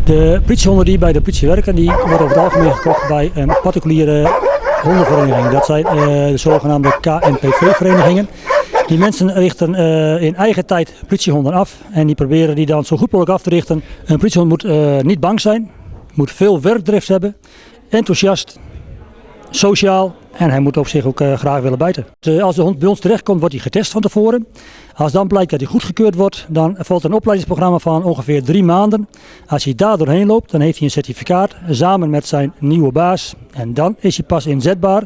De politiehonden die bij de politie werken, die worden over het algemeen gekocht bij een particuliere hondenvereniging. Dat zijn de zogenaamde KNPV-verenigingen. Die mensen richten in eigen tijd politiehonden af en die proberen die dan zo goed mogelijk af te richten. Een politiehond moet niet bang zijn, moet veel werkdrift hebben, enthousiast, sociaal en hij moet op zich ook graag willen bijten. Dus als de hond bij ons terechtkomt, wordt hij getest van tevoren. Als dan blijkt dat hij goedgekeurd wordt, dan volgt een opleidingsprogramma van ongeveer 3 maanden. Als hij daar doorheen loopt, dan heeft hij een certificaat samen met zijn nieuwe baas. En dan is hij pas inzetbaar,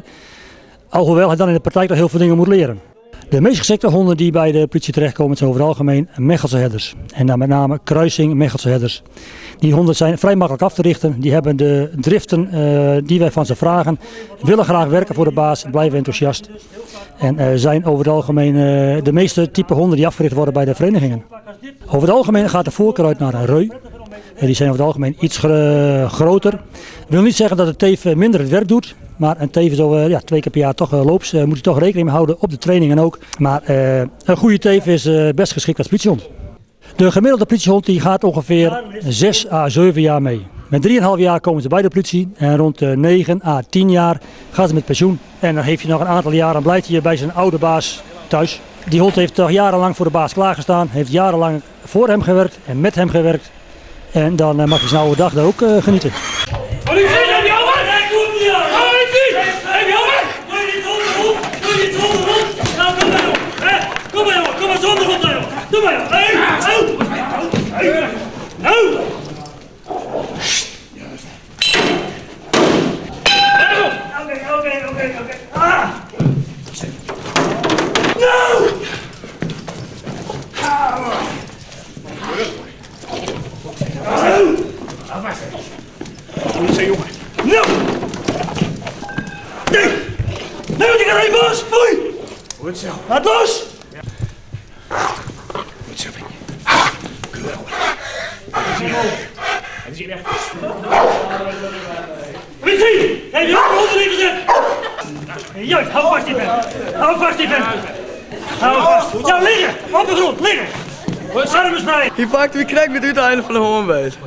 alhoewel hij dan in de praktijk nog heel veel dingen moet leren. De meest geschikte honden die bij de politie terechtkomen zijn over het algemeen Mechelse herders. En dan met name kruising Mechelse herders. Die honden zijn vrij makkelijk af te richten. Die hebben de driften die wij van ze vragen. Willen graag werken voor de baas, blijven enthousiast. En zijn over het algemeen de meeste type honden die afgericht worden bij de verenigingen. Over het algemeen gaat de voorkeur uit naar een reu. Die zijn over het algemeen iets groter. Dat wil niet zeggen dat de teef minder het werk doet. Maar een teef zo 2 keer per jaar toch loops. Moet je toch rekening mee houden op de trainingen ook. Maar een goede teef is best geschikt als politiehond. De gemiddelde politiehond die gaat ongeveer 6 à 7 jaar mee. Met 3,5 jaar komen ze bij de politie. En rond 9 à 10 jaar gaan ze met pensioen. En dan heeft hij nog een aantal jaren en blijft hij bij zijn oude baas thuis. Die hond heeft toch jarenlang voor de baas klaargestaan. Heeft jarenlang voor hem gewerkt en met hem gewerkt. En dan mag hij zijn oude dag daar ook genieten. Goed zo. Laat los! Goed zo, vriendje. Geweldig. Hij is hier weg. Politie! Heb je ook de honden ingezet? Juist, hou vast die vent. Hou vast die vent. Hou vast. Ja, liggen! Op de grond, liggen! Armen spreiden! Wie pakt wie krijgt met u het einde van de hoornbeet?